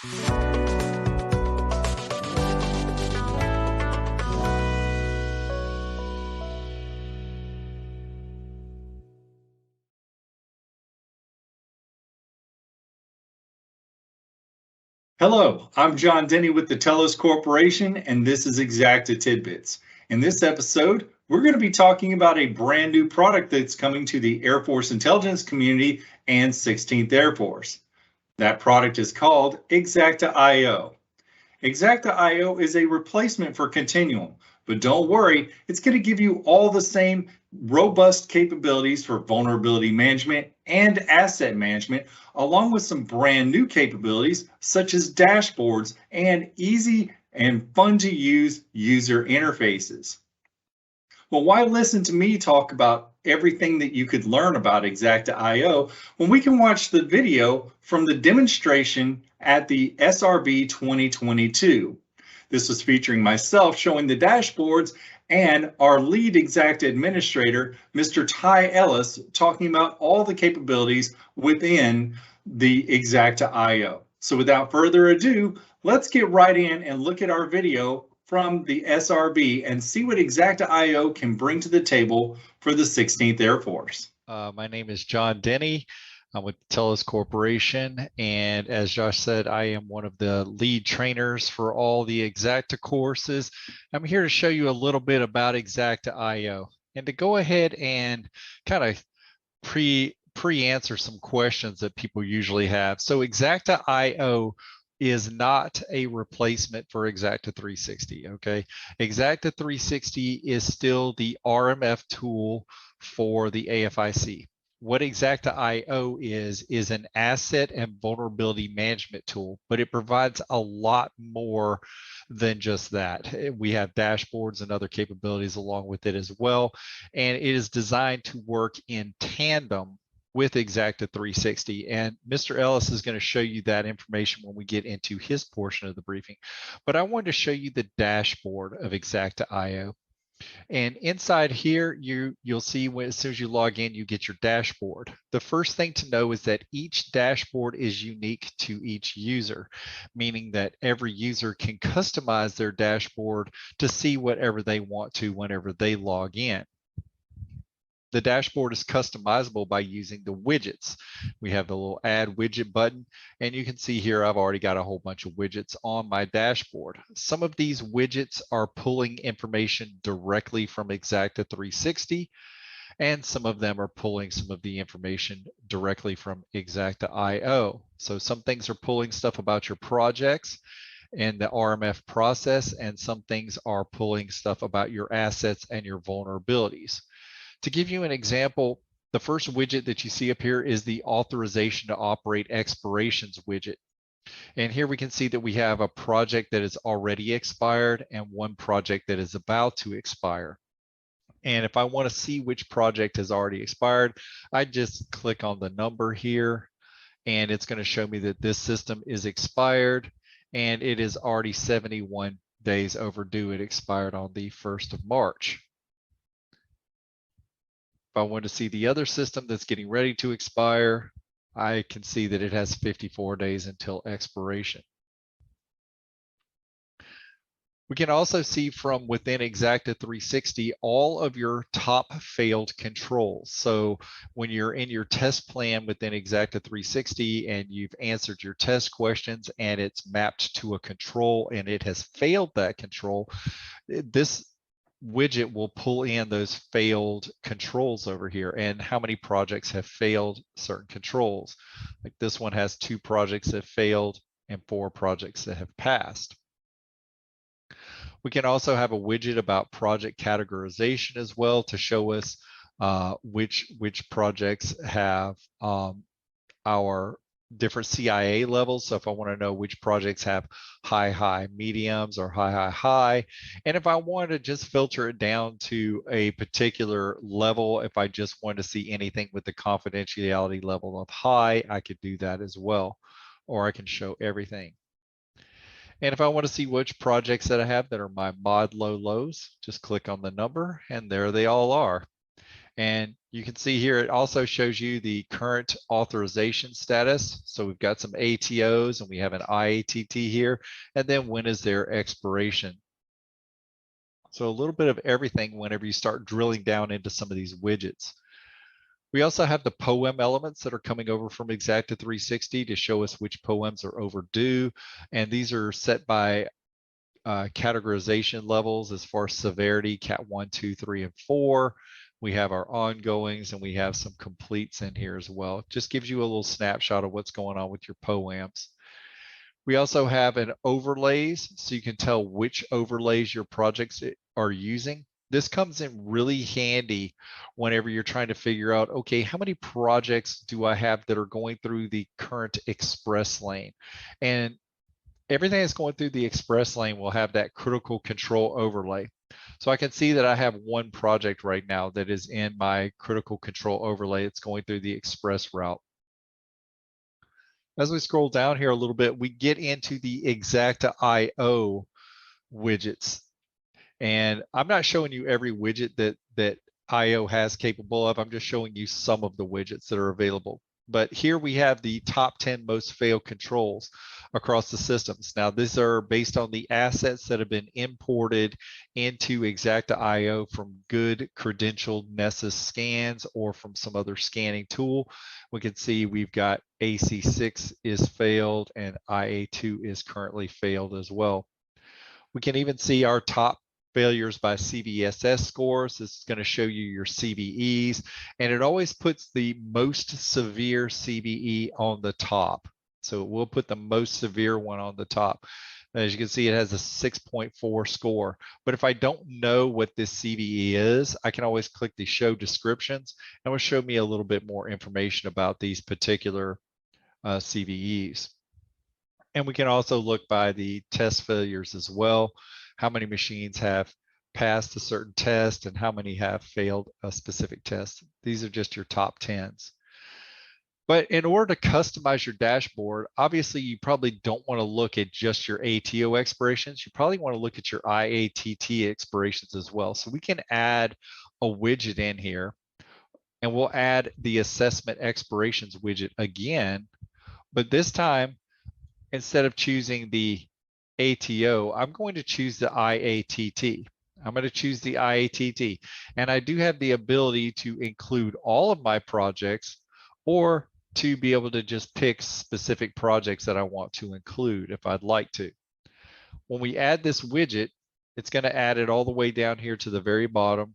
Hello, I'm John Denny with the Telos Corporation, and this is Xacta Tidbits. In this episode, we're going to be talking about a brand new product that's coming to the Air Force intelligence community and 16th Air Force. That product is called Xacta IO. Xacta IO is a replacement for Continuum, but don't worry, it's going to give you all the same robust capabilities for vulnerability management and asset management, along with some brand new capabilities such as dashboards and easy and fun to use user interfaces. Well, why listen to me talk about everything that you could learn about Xacta IO when we can watch the video from the demonstration at the SRB 2022? This was featuring myself showing the dashboards and our lead Xacta administrator, Mr. Ty Ellis, talking about all the capabilities within the Xacta IO. So without further ado, let's get right in and look at our video from the SRB and see what Xacta IO can bring to the table for the 16th Air Force. My name is John Denny. I'm with Telos Corporation, and as Josh said, I am one of the lead trainers for all the Xacta courses. I'm here to show you a little bit about Xacta IO and to go ahead and kind of pre-answer some questions that people usually have. So Xacta IO is not a replacement for Xacta 360, okay? Xacta 360 is still the RMF tool for the AFIC. What Xacta IO is an asset and vulnerability management tool, but it provides a lot more than just that. We have dashboards and other capabilities along with it as well, and it is designed to work in tandem with Xacta 360, and Mr. Ellis is going to show you that information when we get into his portion of the briefing. But I wanted to show you the dashboard of Xacta IO. And inside here, you'll see as soon as you log in, you get your dashboard. The first thing to know is that each dashboard is unique to each user, meaning that every user can customize their dashboard to see whatever they want to whenever they log in. The dashboard is customizable by using the widgets. We have the little add widget button, and you can see here I've already got a whole bunch of widgets on my dashboard. Some of these widgets are pulling information directly from Xacta 360, and some of them are pulling some of the information directly from Xacta IO. So some things are pulling stuff about your projects and the RMF process, and some things are pulling stuff about your assets and your vulnerabilities. To give you an example, the first widget that you see up here is the authorization to operate expirations widget. And here we can see that we have a project that is already expired and one project that is about to expire. And if I want to see which project has already expired, I just click on the number here, and it's going to show me that this system is expired and it is already 71 days overdue. It expired on the 1st of March. If I want to see the other system that's getting ready to expire, I can see that it has 54 days until expiration. We can also see from within Xacta 360 all of your top failed controls. So when you're in your test plan within Xacta 360 and you've answered your test questions and it's mapped to a control and it has failed that control, this widget will pull in those failed controls over here and how many projects have failed certain controls. Like this one has 2 projects that failed and 4 projects that have passed. We can also have a widget about project categorization as well to show us which projects have our different CIA levels. So if I want to know which projects have high, mediums, or high, and if I want to just filter it down to a particular level, if I just want to see anything with the confidentiality level of high, I could do that as well, or I can show everything. And if I want to see which projects that I have that are my mod lows, just click on the number and there they all are. And you can see here, it also shows you the current authorization status. So we've got some ATOs and we have an IATT here, and then when is their expiration. So a little bit of everything whenever you start drilling down into some of these widgets. We also have the POEM elements that are coming over from Xacta 360 to show us which POEMs are overdue. And these are set by categorization levels as far as severity, Cat 1, 2, 3, and 4. We have our ongoings and we have some completes in here as well. It just gives you a little snapshot of what's going on with your POEMs. We also have an overlays, so you can tell which overlays your projects are using. This comes in really handy whenever you're trying to figure out, okay, how many projects do I have that are going through the current express lane? And everything that's going through the express lane will have that critical control overlay. So I can see that I have one project right now that is in my critical control overlay. It's going through the express route. As we scroll down here a little bit, we get into the Xacta IO widgets. And I'm not showing you every widget that IO has capable of. I'm just showing you some of the widgets that are available. But here we have the top 10 most failed controls across the systems. Now, these are based on the assets that have been imported into Xacta IO from good credentialed Nessus scans or from some other scanning tool. We can see we've got AC6 is failed and IA2 is currently failed as well. We can even see our top failures by CVSS scores. This is going to show you your CVEs, and it always puts the most severe CVE on the top. So it will put the most severe one on the top. As you can see, it has a 6.4 score. But if I don't know what this CVE is, I can always click the show descriptions, and it will show me a little bit more information about these particular CVEs. And we can also look by the test failures as well. How many machines have passed a certain test and how many have failed a specific test. These are just your top 10s. But in order to customize your dashboard, obviously you probably don't want to look at just your ATO expirations. You probably want to look at your IATT expirations as well. So we can add a widget in here, and we'll add the assessment expirations widget again, but this time, instead of choosing the ATO, I'm going to choose the IATT. I'm going to choose the IATT. And I do have the ability to include all of my projects or to be able to just pick specific projects that I want to include if I'd like to. When we add this widget, it's going to add it all the way down here to the very bottom.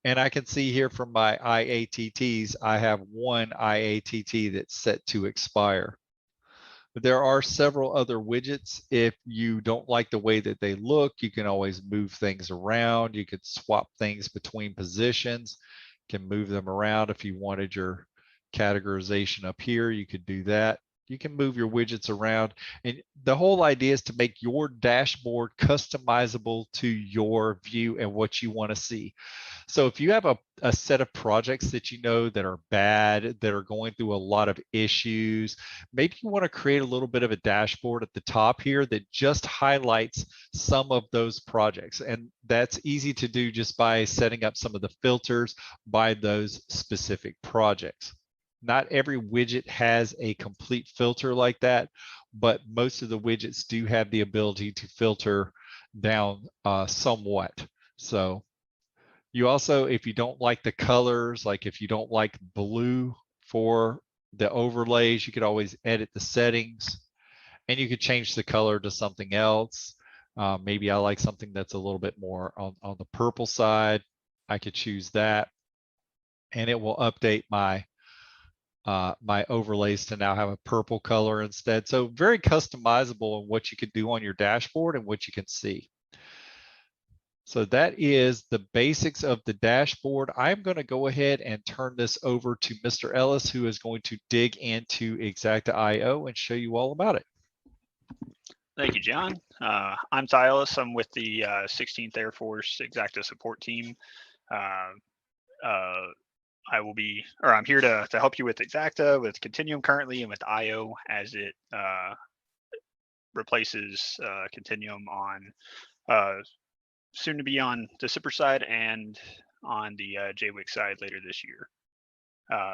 And I can see here from my IATTs, I have one IATT that's set to expire. But there are several other widgets. If you don't like the way that they look, you can always move things around. You could swap things between positions, you can move them around. If you wanted your categorization up here, you could do that. You can move your widgets around. And the whole idea is to make your dashboard customizable to your view and what you want to see. So if you have a set of projects that you know that are bad, that are going through a lot of issues, maybe you want to create a little bit of a dashboard at the top here that just highlights some of those projects. And that's easy to do just by setting up some of the filters by those specific projects. Not every widget has a complete filter like that, but most of the widgets do have the ability to filter down somewhat. So you also, if you don't like the colors, like if you don't like blue for the overlays, you could always edit the settings and you could change the color to something else. Maybe I like something that's a little bit more on the purple side. I could choose that and it will update my my overlays to now have a purple color instead. So very customizable in what you could do on your dashboard and what you can see. So that is the basics of the dashboard. I'm going to go ahead and turn this over to Mr. Ellis, who is going to dig into Xacta IO and show you all about it. Thank you, John. I'm Ty Ellis. I'm with the 16th Air Force Xacta support team. I'm here to help you with Xacta, with Continuum currently, and with IO as it replaces Continuum on soon to be on the Zipper side and on the JWIC side later this year.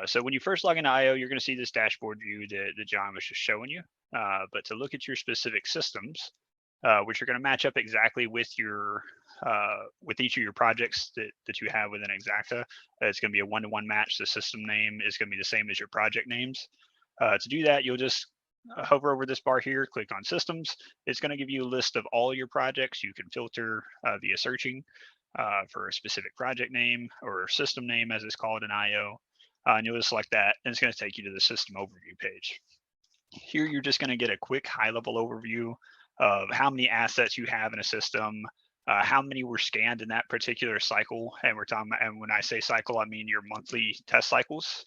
So when you first log into IO, you're going to see this dashboard view that John was just showing you. But to look at your specific systems, which are going to match up exactly with your with each of your projects that you have within Xacta, it's going to be a one-to-one match. The system name is going to be the same as your project names. To do that, you'll just hover over this bar here, click on systems. It's going to give you a list of all your projects. You can filter via searching for a specific project name or system name, as it's called in IO. And you'll just select that, and it's going to take you to the system overview page. Here, you're just going to get a quick high-level overview of how many assets you have in a system, how many were scanned in that particular cycle. And we're talking, and when I say cycle, I mean your monthly test cycles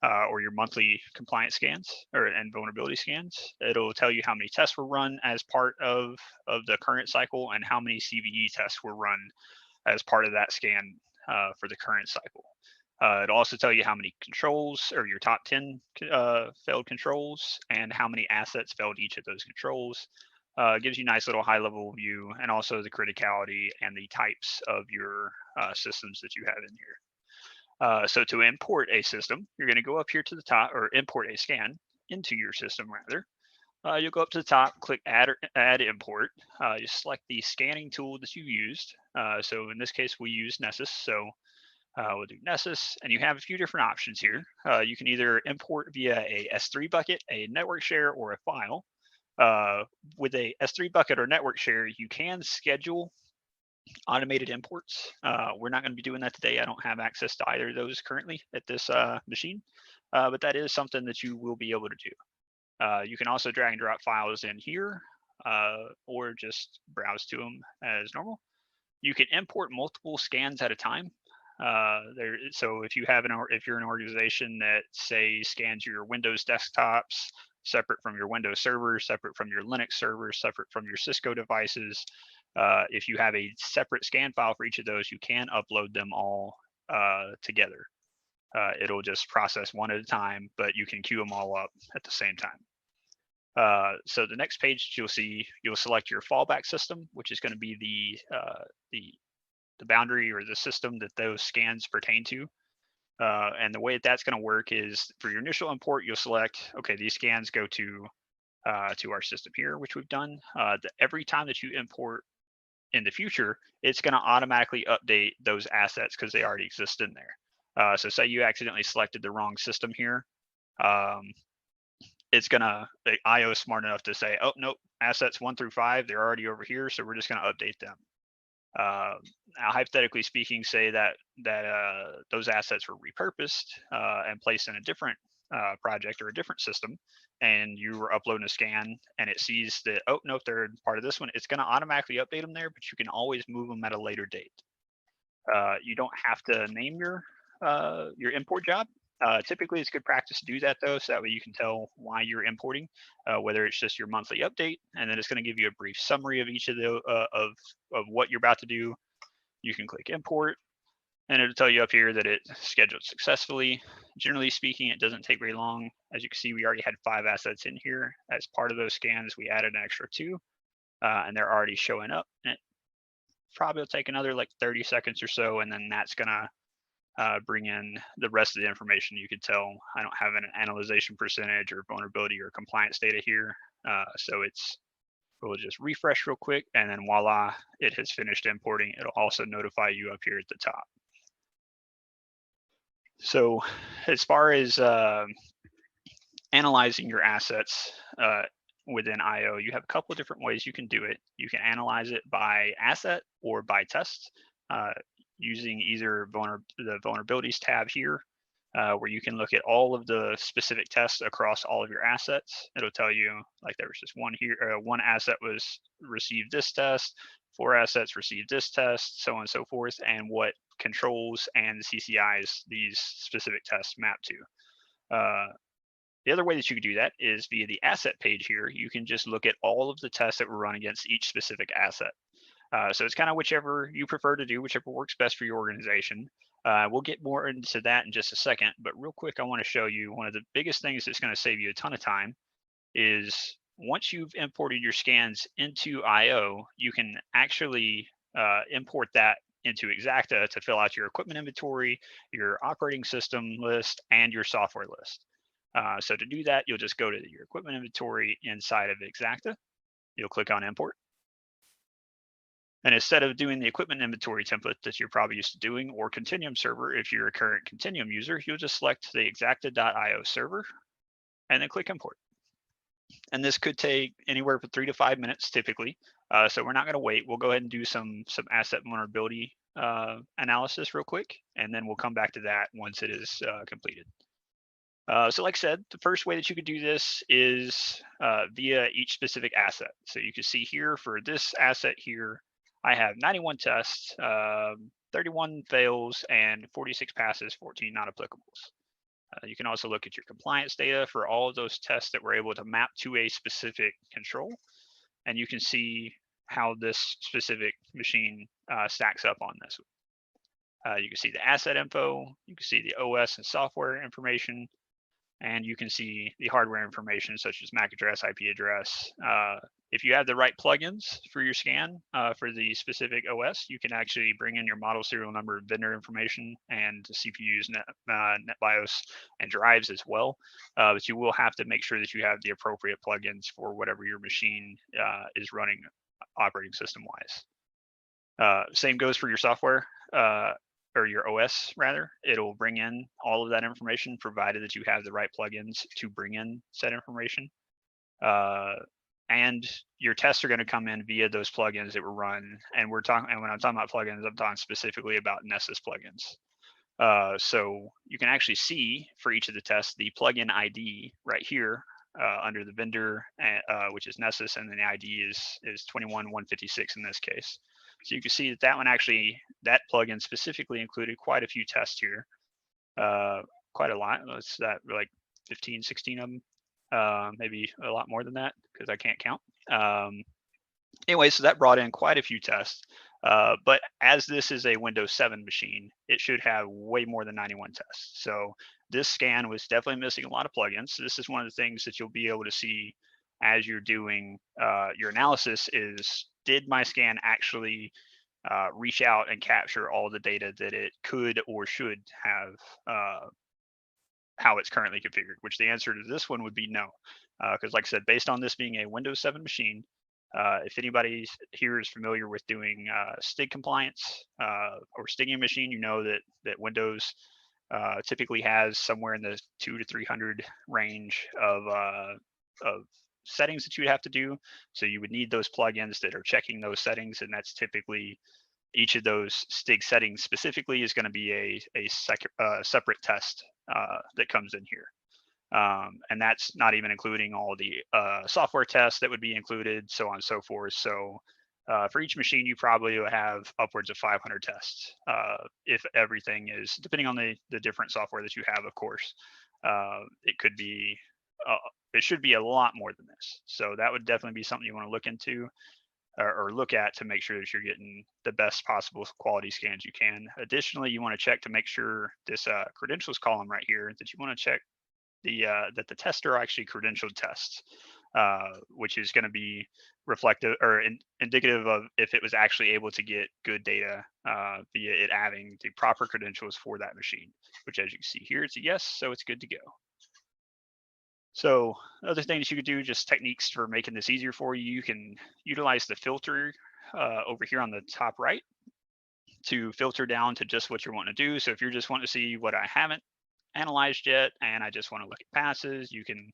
or your monthly compliance scans and vulnerability scans. It'll tell you how many tests were run as part of the current cycle and how many CVE tests were run as part of that scan for the current cycle. It'll also tell you how many controls or your top 10 failed controls and how many assets failed each of those controls. Gives you a nice little high level view, and also the criticality and the types of your systems that you have in here. So to import a system, you're going to go up here to the top, or import a scan into your system rather. You'll go up to the top, click add import. You select the scanning tool that you used. So in this case, we use Nessus. So we'll do Nessus, and you have a few different options here. You can either import via a S3 bucket, a network share, or a file. With a S3 bucket or network share, you can schedule automated imports. We're not going to be doing that today. I don't have access to either of those currently at this machine, but that is something that you will be able to do. You can also drag and drop files in here, or just browse to them as normal. You can import multiple scans at a time. So if you're an organization that, say, scans your Windows desktops separate from your Windows servers, separate from your Linux servers, separate from your Cisco devices, if you have a separate scan file for each of those, you can upload them all together. It'll just process one at a time, but you can queue them all up at the same time. So the next page you'll see, you'll select your fallback system, which is going to be the boundary or the system that those scans pertain to. And the way that's going to work is for your initial import, you'll select, okay, these scans go to our system here, which we've done. Every time that you import in the future, it's going to automatically update those assets because they already exist in there. So say you accidentally selected the wrong system here. It's the IO is smart enough to say, oh, nope, assets 1 through 5, they're already over here. So we're just going to update them. Now, hypothetically speaking, say that those assets were repurposed and placed in a different project or a different system, and you were uploading a scan and it sees that, oh, nope, they're part of this one. It's going to automatically update them there, but you can always move them at a later date. You don't have to name your import job. Typically, it's good practice to do that, though, so that way you can tell why you're importing, whether it's just your monthly update, and then it's going to give you a brief summary of each of the of what you're about to do. You can click import, and it'll tell you up here that it's scheduled successfully. Generally speaking, it doesn't take very long. As you can see, we already had 5 assets in here. As part of those scans, we added an extra 2, and they're already showing up. And it probably will take another like 30 seconds or so, and then that's going to bring in the rest of the information. You can tell I don't have an analyzation percentage or vulnerability or compliance data here. So we'll just refresh real quick, and then voila, it has finished importing. It'll also notify you up here at the top. So as far as analyzing your assets within IO, you have a couple of different ways you can do it. You can analyze it by asset or by test. Using either the vulnerabilities tab here, where you can look at all of the specific tests across all of your assets. It'll tell you, like, there was just one here, one asset received this test, 4 assets received this test, so on and so forth, and what controls and CCIs these specific tests map to. The other way that you could do that is via the asset page here. You can just look at all of the tests that were run against each specific asset. So it's kind of whichever you prefer to do, whichever works best for your organization. We'll get more into that in just a second, but real quick, I want to show you one of the biggest things that's going to save you a ton of time is once you've imported your scans into IO, you can actually import that into Xacta to fill out your equipment inventory, your operating system list, and your software list. So to do that, you'll just go to your equipment inventory inside of Xacta. You'll click on import. And instead of doing the equipment inventory template that you're probably used to doing, or Continuum server, if you're a current Continuum user, you'll just select the Xacta.io server and then click import. And this could take anywhere from 3 to 5 minutes typically. So we're not going to wait. We'll go ahead and do some asset vulnerability analysis real quick, and then we'll come back to that once it is completed. So like I said, the first way that you could do this is via each specific asset. So you can see here for this asset here, I have 91 tests, 31 fails, and 46 passes, 14 not applicables. You can also look at your compliance data for all of those tests that we're able to map to a specific control. And you can see how this specific machine stacks up on this. You can see the asset info, you can see the OS and software information, and you can see the hardware information such as MAC address, IP address. If you have the right plugins for your scan for the specific OS, you can actually bring in your model serial number, vendor information, and CPUs, NetBIOS, and drives as well. But you will have to make sure that you have the appropriate plugins for whatever your machine is running operating system wise. Same goes for your software. Or your OS rather, it'll bring in all of that information provided that you have the right plugins to bring in said information. And your tests are going to come in via those plugins that were run. And when I'm talking about plugins, I'm talking specifically about Nessus plugins. So you can actually see for each of the tests, the plugin ID right here under the vendor, which is Nessus, and then the ID is 21156 in this case. So you can see that that plugin specifically included quite a few tests here, quite a lot. That's like 15, 16 of them, maybe a lot more than that because I can't count. Anyway, so that brought in quite a few tests. But as this is a Windows 7 machine, it should have way more than 91 tests. So this scan was definitely missing a lot of plugins. So this is one of the things that you'll be able to see as you're doing your analysis is, did my scan actually reach out and capture all the data that it could or should have how it's currently configured, which the answer to this one would be no. Because like I said, based on this being a Windows 7 machine, if anybody here is familiar with doing STIG compliance or stigging a machine, you know that Windows typically has somewhere in the 200 to 300 range of settings that you would have to do. So you would need those plugins that are checking those settings, and that's typically each of those STIG settings specifically is going to be a separate test that comes in here. And that's not even including all the software tests that would be included, so on and so forth. So for each machine, you probably will have upwards of 500 tests if everything is, depending on the different software that you have, of course. It could be, it should be a lot more than this. So that would definitely be something you want to look into or look at to make sure that you're getting the best possible quality scans you can. Additionally, you want to check to make sure this credentials column right here, that you want to check that the tests are actually credentialed tests, which is going to be reflective or indicative of if it was actually able to get good data via it having the proper credentials for that machine, which as you can see here, it's a yes, so it's good to go. So other things you could do, just techniques for making this easier for you, you can utilize the filter over here on the top right to filter down to just what you're wanting to do. So if you're just wanting to see what I haven't analyzed yet and I just want to look at passes, you can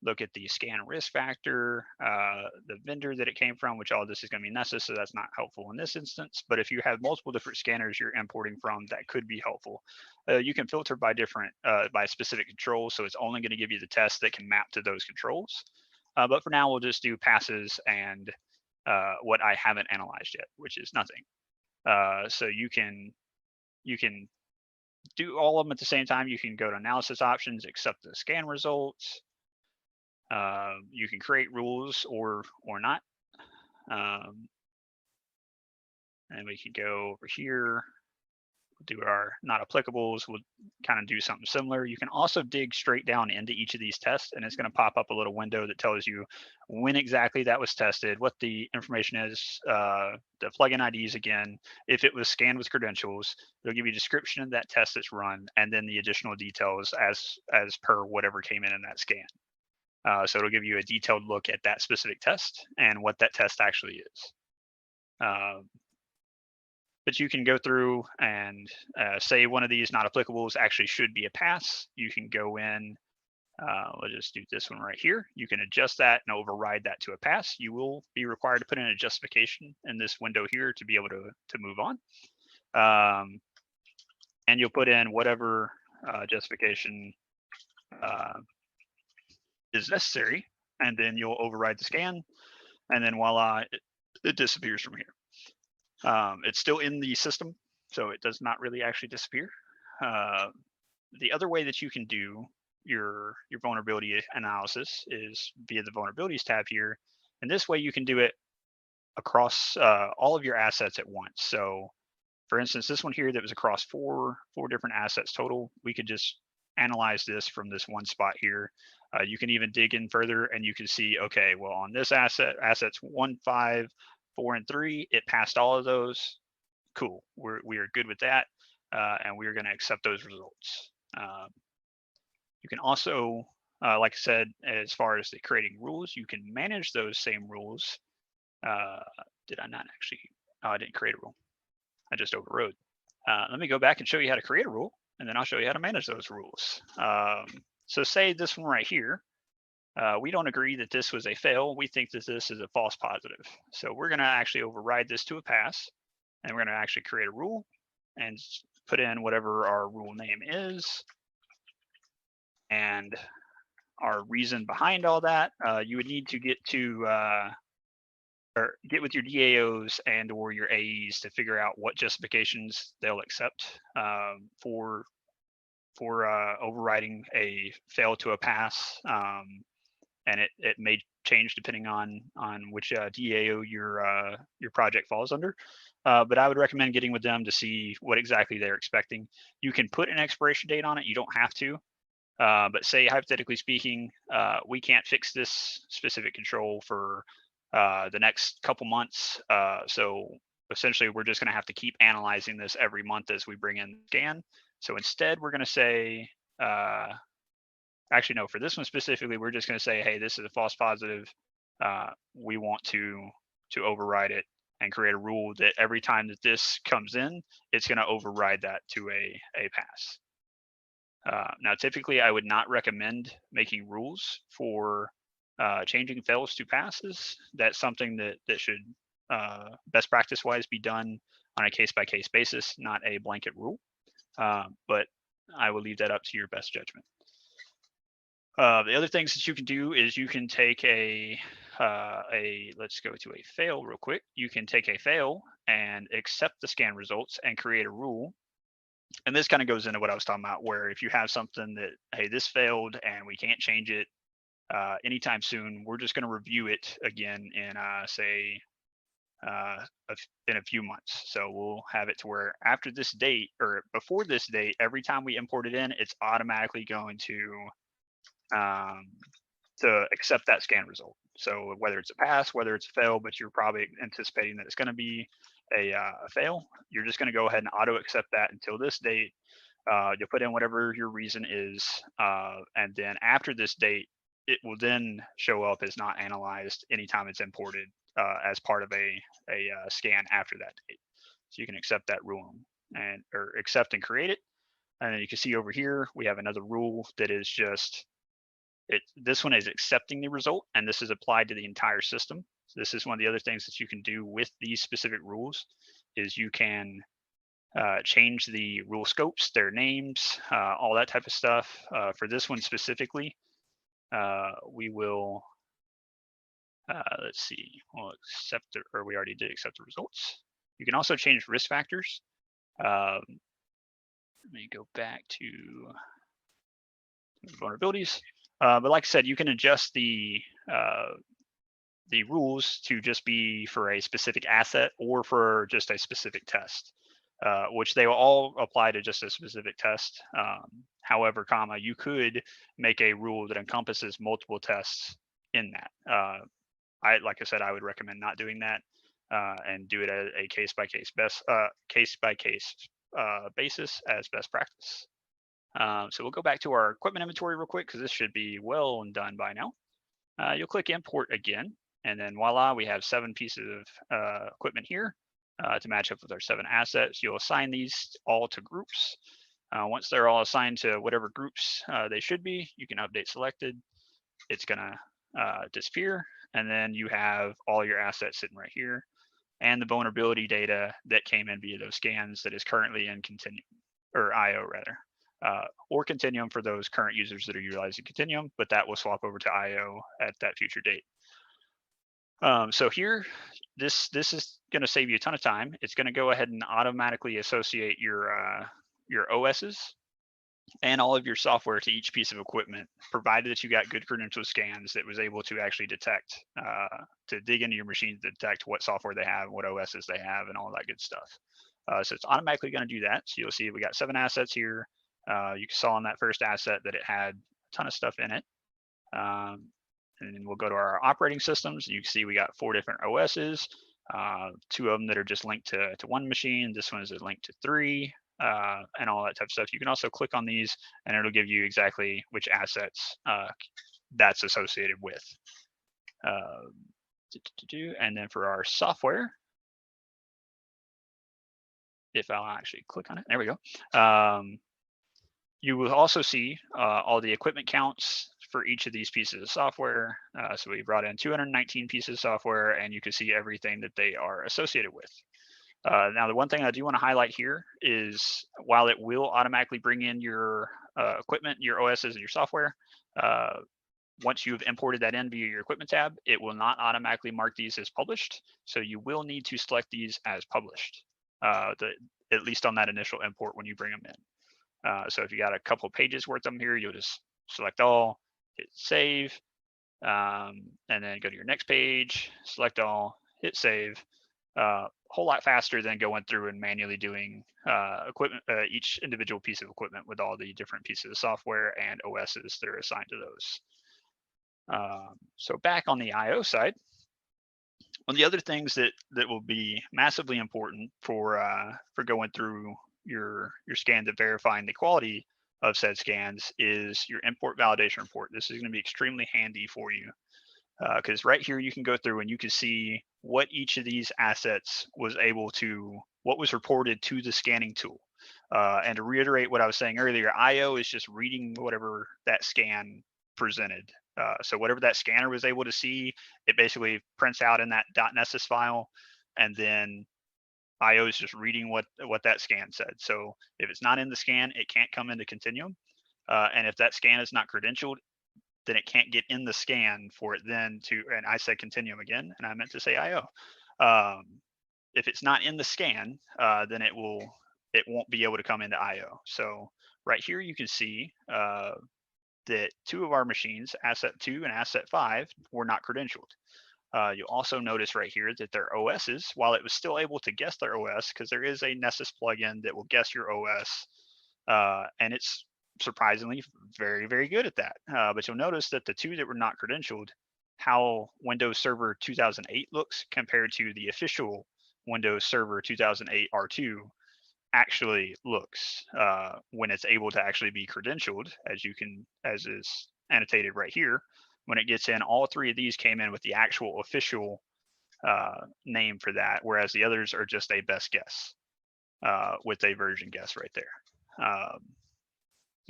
look at the scan risk factor, the vendor that it came from, which all this is going to be Nessus, so that's not helpful in this instance. But if you have multiple different scanners you're importing from, that could be helpful. You can filter by different, by specific controls, so it's only going to give you the tests that can map to those controls. But for now, we'll just do passes and what I haven't analyzed yet, which is nothing. So you can do all of them at the same time. You can go to analysis options, accept the scan results. You can create rules or not. And we can go over here do our not applicables. We'll kind of do something similar. You can also dig straight down into each of these tests, and it's going to pop up a little window that tells you when exactly that was tested, what the information is, the plugin IDs again, if it was scanned with credentials. It'll give you a description of that test that's run, and then the additional details as per whatever came in that scan. So it'll give you a detailed look at that specific test and what that test actually is. But you can go through and say one of these not applicables actually should be a pass. You can go in, let's just do this one right here. You can adjust that and override that to a pass. You will be required to put in a justification in this window here to be able to move on. And you'll put in whatever justification is necessary, and then you'll override the scan, and then voila, it disappears from here. It's still in the system, so it does not really actually disappear. The other way that you can do your vulnerability analysis is via the vulnerabilities tab here. And this way you can do it across all of your assets at once. So for instance, this one here that was across four different assets total, we could just analyze this from this one spot here. You can even dig in further and you can see, okay, well, on this assets 1, 5, 4, and 3, it passed all of those. Cool, we are good with that, and we are going to accept those results. You can also, like I said, as far as the creating rules, you can manage those same rules. Did I not actually? Oh, I didn't create a rule. I just overrode. Let me go back and show you how to create a rule, and then I'll show you how to manage those rules. So say this one right here. We don't agree that this was a fail. We think that this is a false positive. So we're going to actually override this to a pass, and we're going to actually create a rule and put in whatever our rule name is and our reason behind all that. You would need to get to or get with your DAOs and or your AEs to figure out what justifications they'll accept for overriding a fail to a pass. And it may change depending on which DAO your project falls under. But I would recommend getting with them to see what exactly they're expecting. You can put an expiration date on it. You don't have to. But say, hypothetically speaking, we can't fix this specific control for the next couple months. So essentially, we're just going to have to keep analyzing this every month as we bring in the scan. So instead, we're going to say, actually, no, for this one specifically, we're just going to say, hey, this is a false positive. We want to override it and create a rule that every time that this comes in, it's going to override that to a pass. Now, typically, I would not recommend making rules for changing fails to passes. That's something that should best practice-wise be done on a case-by-case basis, not a blanket rule. But I will leave that up to your best judgment. The other things that you can do is you can take let's go to a fail real quick. You can take a fail and accept the scan results and create a rule. And this kind of goes into what I was talking about, where if you have something that, hey, this failed and we can't change it anytime soon, we're just going to review it again in say in a few months. So we'll have it to where after this date or before this date, every time we import it in, it's automatically going to accept that scan result. So whether it's a pass, whether it's a fail, but you're probably anticipating that it's going to be a fail, you're just going to go ahead and auto accept that until this date. You'll put in whatever your reason is, and then after this date, it will then show up as not analyzed anytime it's imported as part of a scan after that date. So you can accept that rule or accept and create it. And then you can see over here, we have another rule that is just, this one is accepting the result, and this is applied to the entire system. So this is one of the other things that you can do with these specific rules is you can change the rule scopes, their names, all that type of stuff. For this one specifically, we will, let's see, we'll accept it, or we already did accept the results. You can also change risk factors. Let me go back to vulnerabilities. But like I said, you can adjust the rules to just be for a specific asset or for just a specific test. which they will all apply to just a specific test. However, you could make a rule that encompasses multiple tests in that. Like I said, I would recommend not doing that and do it at a case-by-case basis as best practice. So we'll go back to our equipment inventory real quick because this should be well and done by now. You'll click import again, and then voila, we have 7 pieces of equipment here to match up with our 7 assets. You'll assign these all to groups. Once they're all assigned to whatever groups they should be, you can update selected. It's gonna disappear, and then you have all your assets sitting right here, and the vulnerability data that came in via those scans that is currently in Continuum, or IO rather, or Continuum for those current users that are utilizing Continuum, but that will swap over to IO at that future date. So here, this is going to save you a ton of time. It's going to go ahead and automatically associate your OSs and all of your software to each piece of equipment, provided that you got good credential scans that was able to actually detect, to dig into your machine to detect what software they have, what OSs they have, and all that good stuff. So it's automatically going to do that. So you'll see we got 7 assets here. You saw on that first asset that it had a ton of stuff in it. And then we'll go to our operating systems. You can see we got 4 different OSs, 2 of them that are just linked to 1 machine. This one is linked to 3. And all that type of stuff. You can also click on these and it'll give you exactly which assets that's associated with. And then for our software, if I'll actually click on it, there we go. You will also see all the equipment counts for each of these pieces of software. So we brought in 219 pieces of software, and you can see everything that they are associated with. Now, the one thing I do want to highlight here is while it will automatically bring in your equipment, your OSs, and your software, once you've imported that in via your equipment tab, it will not automatically mark these as published. So you will need to select these as published, at least on that initial import when you bring them in. So if you got a couple pages worth of them here, you'll just select all, hit save, and then go to your next page, select all, hit save. Whole lot faster than going through and manually doing equipment, each individual piece of equipment with all the different pieces of software and OSs that are assigned to those. So back on the IO side, one of the other things that will be massively important for going through your scan to verifying the quality of said scans is your import validation report. This is going to be extremely handy for you. Because right here you can go through and you can see what each of these assets was able to, what was reported to the scanning tool. And to reiterate what I was saying earlier, IO is just reading whatever that scan presented. So whatever that scanner was able to see, it basically prints out in that .nessus file, and then IO is just reading what that scan said. So if it's not in the scan, it can't come into Continuum. And if that scan is not credentialed, then it can't get in the scan for it then to, and I said Continuum again, and I meant to say IO. If it's not in the scan, then it won't be able to come into IO. So right here you can see that 2 of our machines, asset 2 and asset 5, were not credentialed. You'll also notice right here that their OSs, while it was still able to guess their OS, because there is a Nessus plugin that will guess your OS, and it's surprisingly very, very good at that. But you'll notice that the 2 that were not credentialed, how Windows Server 2008 looks compared to the official Windows Server 2008 R2 actually looks when it's able to actually be credentialed, as is annotated right here. When it gets in, all 3 of these came in with the actual official name for that, whereas the others are just a best guess with a version guess right there.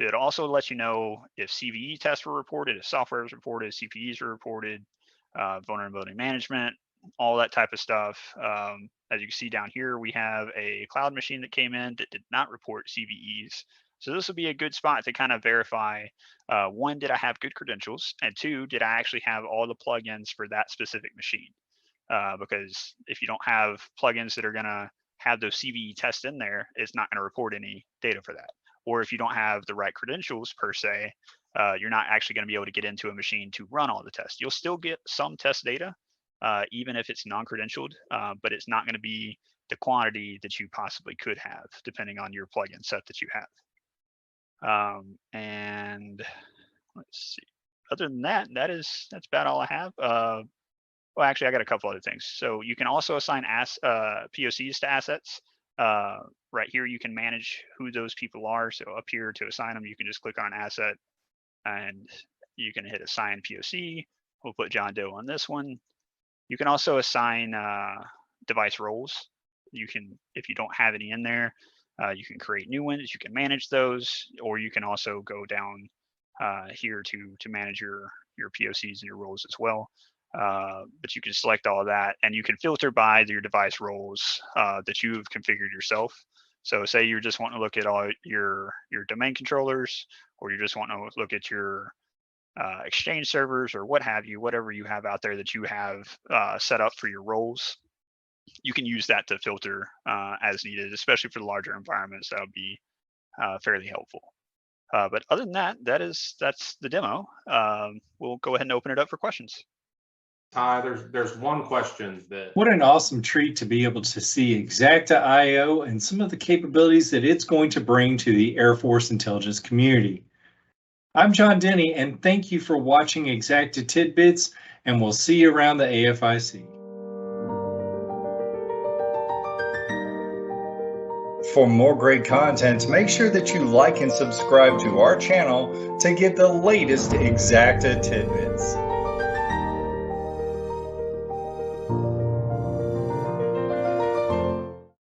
It also lets you know if CVE tests were reported, if software was reported, CPEs were reported, vulnerability management, all that type of stuff. As you can see down here, we have a cloud machine that came in that did not report CVEs. So this will be a good spot to kind of verify, 1, did I have good credentials? And 2, did I actually have all the plugins for that specific machine? Because if you don't have plugins that are going to have those CVE tests in there, it's not going to report any data for that. Or if you don't have the right credentials per se, you're not actually going to be able to get into a machine to run all the tests. You'll still get some test data, even if it's non-credentialed, but it's not going to be the quantity that you possibly could have, depending on your plugin set that you have. And let's see. Other than that, that's about all I have. Well, actually, I got a couple other things. So you can also assign POCs to assets. Right here, you can manage who those people are. So up here to assign them, you can just click on an asset and you can hit assign POC. We'll put John Doe on this one. You can also assign device roles. You can, if you don't have any in there, you can create new ones. You can manage those, or you can also go down here to manage your POCs and your roles as well. But you can select all of that, and you can filter by your device roles that you've configured yourself. So say you just want to look at all your domain controllers, or you just want to look at your Exchange servers, or what have you, whatever you have out there that you have set up for your roles. You can use that to filter as needed, especially for the larger environments. That would be fairly helpful. But other than that, that's the demo. We'll go ahead and open it up for questions. Ty, there's one question that. What an awesome treat to be able to see Xacta IO and some of the capabilities that it's going to bring to the Air Force intelligence community. I'm John Denny, and thank you for watching Xacta Tidbits, and we'll see you around the AFIC. For more great content, make sure that you like and subscribe to our channel to get the latest Xacta Tidbits.